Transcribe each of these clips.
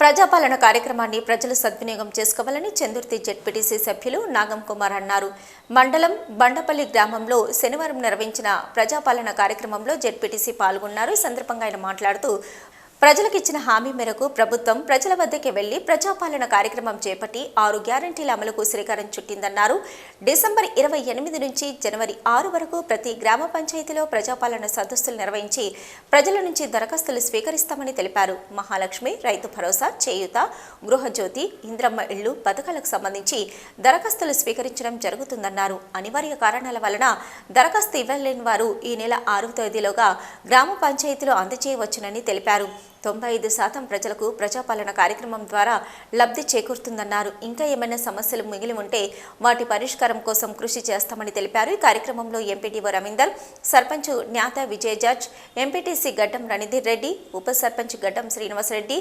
ప్రజాపాలన కార్యక్రమాన్ని ప్రజలు సద్వినియోగం చేసుకోవాలని చందుర్తి జెడ్పీటీసీ సభ్యులు నాగం కుమార్ అన్నారు. మండలం బండపల్లి గ్రామంలో శనివారం నిర్వహించిన ప్రజాపాలన కార్యక్రమంలో జెడ్పీటీసీ పాల్గొన్నారు. ఈ సందర్భంగా ఆయన మాట్లాడుతూ ప్రజలకు ఇచ్చిన హామీ మేరకు ప్రభుత్వం ప్రజల వద్దకే వెళ్లి ప్రజాపాలన కార్యక్రమం చేపట్టి 6 గ్యారంటీల అమలుకు శ్రీకారం చుట్టిందన్నారు. డిసెంబర్ 28 నుంచి జనవరి 6 వరకు ప్రతి గ్రామ పంచాయతీలో ప్రజాపాలన సదస్సులు నిర్వహించి ప్రజల నుంచి దరఖాస్తులు స్వీకరిస్తామని తెలిపారు. మహాలక్ష్మి, రైతు భరోసా, చేయూత, గృహజ్యోతి, ఇంద్రమ్మ ఇళ్లు పథకాలకు సంబంధించి దరఖాస్తులు స్వీకరించడం జరుగుతుందన్నారు. అనివార్య కారణాల వలన దరఖాస్తు ఇవ్వలేని వారు ఈ నెల 6వ తేదీలోగా గ్రామ పంచాయతీలో అందజేయవచ్చునని తెలిపారు. 95% ప్రజలకు ప్రజాపాలన కార్యక్రమం ద్వారా లబ్ధి చేకూరుతుందన్నారు. ఇంకా ఏమైనా సమస్యలు మిగిలి ఉంటే వాటి పరిష్కారం కోసం కృషి చేస్తామని తెలిపారు. ఈ కార్యక్రమంలో MPTO Ravinder, sarpanch న్యాత Vijay George, MPTC గడ్డం రణిధీర్ రెడ్డి, ఉప సర్పంచ్ గడ్డం శ్రీనివాస్ రెడ్డి,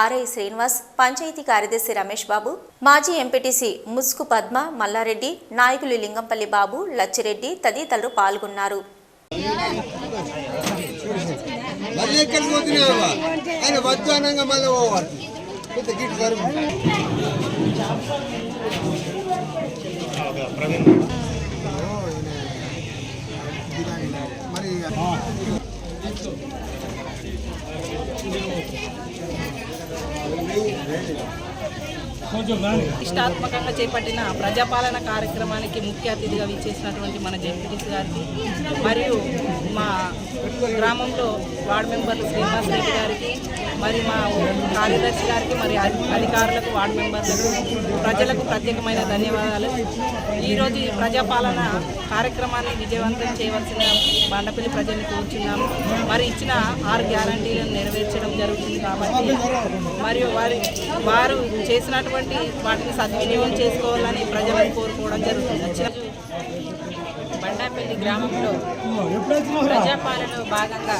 ఆర్ఐ శ్రీనివాస్, పంచాయతీ కార్యదర్శి రమేష్ బాబు, మాజీ ఎంపీటీసీ ముస్కు పద్మ, మల్లారెడ్డి, నాయకులు లింగంపల్లి బాబు, లచ్చిరెడ్డి తదితరులు పాల్గొన్నారు. మళ్ళీ ఎక్కడికి పోతున్నావా ఆయన వద్దానంగా మళ్ళీ పోవాలి గిట్ వరకు మరి ఇష్టాత్మకంగా చేపట్టిన ప్రజాపాలన కార్యక్రమానికి ముఖ్య అతిథిగా విచ్చేసినటువంటి మన జెడ్పీటీసీ గారికి మరియు మా గ్రామంలో వార్డు మెంబర్లు శ్రీనివాస్ రెడ్డి గారికి మరియు మా కార్యదర్శి గారికి మరి అధికారులకు, వార్డు మెంబర్లకు, ప్రజలకు ప్రత్యేకమైన ధన్యవాదాలు. ఈరోజు ఈ ప్రజాపాలన కార్యక్రమాన్ని విజయవంతం చేయవలసిన బండపల్లి ప్రజల్ని కోరుచున్నాము. మరి ఇచ్చిన 6 గ్యారంటీలను నెరవేర్చడం జరుగుతుంది కాబట్టి మరియు వారు చేసినటువంటి వాటిని సద్వినియోగం చేసుకోవాలని ప్రజలను కోరుకోవడం జరుగుతుంది. బండాపల్లి గ్రామంలో ప్రజాపాలనలో భాగంగా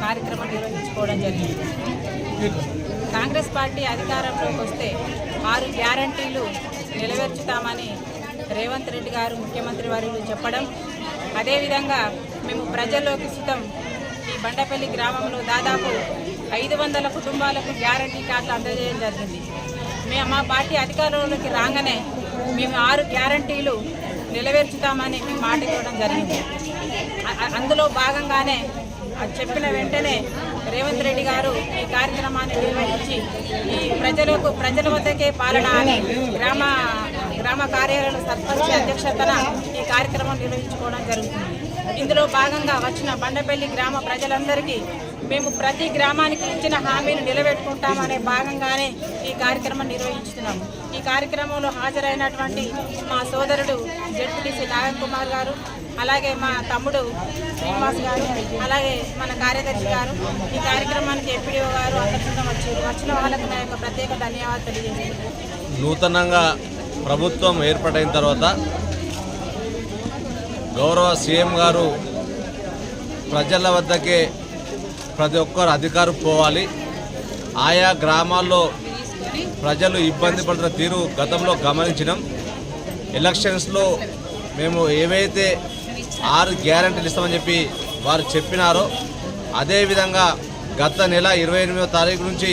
కార్యక్రమం నిర్వహించుకోవడం జరిగింది. కాంగ్రెస్ పార్టీ అధికారంలోకి వస్తే 6 గ్యారంటీలు నెరవేర్చుతామని రేవంత్ రెడ్డి గారు ముఖ్యమంత్రి వారు చెప్పడం, అదేవిధంగా మేము ప్రజల్లోకి సుతం ఈ బండపల్లి గ్రామంలో దాదాపు 500 కుటుంబాలకు గ్యారంటీ కార్డులు అందజేయడం జరిగింది. మా పార్టీ అధికారంలోకి రాగానే మేము 6 గ్యారంటీలు నెరవేర్చుతామని మేము మాట ఇవ్వడం జరిగింది. అందులో భాగంగానే చెప్పిన వెంటనే రేవంత్ రెడ్డి గారు ఈ కార్యక్రమాన్ని నిర్వహించి ఈ ప్రజల వద్దకే పాలన అని గ్రామ కార్యాలయంలో సర్పంచ్ అధ్యక్షతన ఈ కార్యక్రమం నిర్వహించుకోవడం జరుగుతుంది. ఇందులో భాగంగా వచ్చిన బండపల్లి గ్రామ ప్రజలందరికీ మేము ప్రతి గ్రామానికి ఇచ్చిన హామీని నిలబెట్టుకుంటామనే భాగంగానే ఈ కార్యక్రమం నిర్వహించుతున్నాము. ఈ కార్యక్రమంలో హాజరైనటువంటి మా సోదరుడు జెడ్పీటీసీ నాగం కుమార్ గారు, అలాగే మా తమ్ముడు శ్రీనివాస్ గారు, అలాగే మన కార్యదర్శి గారు, ఈ కార్యక్రమానికి ఎంపీడీఓ గారు అందరితో వచ్చిన వాళ్ళకు నా యొక్క ప్రత్యేక ధన్యవాదాలు తెలియజేస్తున్నాను. నూతనంగా ప్రభుత్వం ఏర్పాటైన తర్వాత గౌరవ సీఎం గారు ప్రజల వద్దకే ప్రతి ఒక్కరు అధికారం పోవాలి, ఆయా గ్రామాల్లో ప్రజలు ఇబ్బంది పడుతున్న తీరు గతంలో గమనించినాం. ఎలక్షన్స్లో మేము ఏవైతే 6 గ్యారంటీలు ఇస్తామని చెప్పి వారు చెప్పినారో అదేవిధంగా గత నెల 28వ తారీఖు నుంచి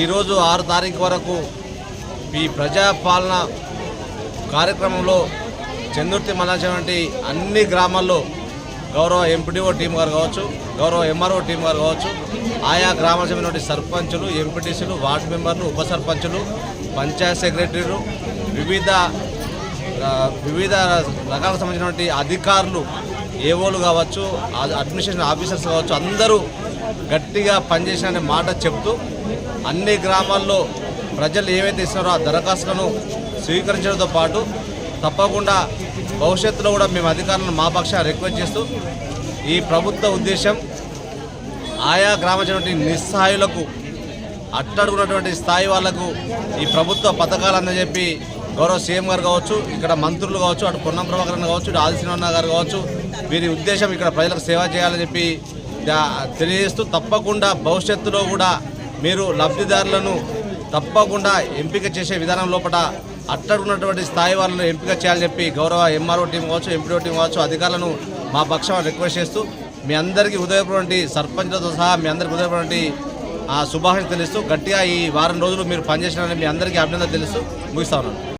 ఈరోజు 6 తారీఖు వరకు ఈ ప్రజాపాలన కార్యక్రమంలో చందుర్తి మండలం అన్ని గ్రామాల్లో గౌరవ ఎంపీడీఓ టీం గారు కావచ్చు, గౌరవ ఎంఆర్ఓ టీం గారు కావచ్చు, ఆయా గ్రామాలకు చెందినటువంటి సర్పంచులు, ఎంపీటీసీలు, వార్డు మెంబర్లు, ఉప సర్పంచులు, పంచాయత్ సెక్రటరీలు, వివిధ రకాలకు సంబంధించినటువంటి అధికారులు, ఏఓలు కావచ్చు, అడ్మినిస్ట్రేషన్ ఆఫీసర్స్ కావచ్చు, అందరూ గట్టిగా పనిచేసిన మాట చెప్తూ అన్ని గ్రామాల్లో ప్రజలు ఏవైతే ఇస్తున్నారో ఆ దరఖాస్తులను స్వీకరించడంతో పాటు తప్పకుండా భవిష్యత్తులో కూడా మేము అధికారులను మా పక్షాన రిక్వెస్ట్ చేస్తూ ఈ ప్రభుత్వ ఉద్దేశం ఆయా గ్రామాల నిస్సహాయులకు, అట్టడుగున్నటువంటి స్థాయి వాళ్లకు ఈ ప్రభుత్వ పథకాలు అందజెప్పి గౌరవ సీఎం గారు కావచ్చు, ఇక్కడ మంత్రులు కావచ్చు, అటు పొన్నం ప్రభాకరన్ కావచ్చు, ఇటు ఆదిశ్రీనివాస గారు కావచ్చు, వీరి ఉద్దేశం ఇక్కడ ప్రజలకు సేవ చేయాలని చెప్పి తెలియజేస్తూ తప్పకుండా భవిష్యత్తులో కూడా మీరు లబ్ధిదారులను తప్పకుండా ఎంపిక చేసే విధానం లోపల అట్టడున్నటువంటి స్థాయి వాళ్ళను ఎంపిక చేయాలని చెప్పి గౌరవ ఎంఆర్ఓ టీం కావచ్చు, ఎంపీడీఓ టీం కావచ్చు, అధికారులను మా పక్షాన రిక్వెస్ట్ చేస్తూ మీ అందరికీ ఉదయపూర్వక సర్పంచ్లతో సహా మీ అందరికీ ఉదయపూర్వక శుభాకాంక్షలు తెలుస్తూ గట్టిగా ఈ వారం రోజులు మీరు పనిచేసినారని మీ అందరికీ అభినందన తెలుస్తూ ముగిస్తా ఉన్నాను.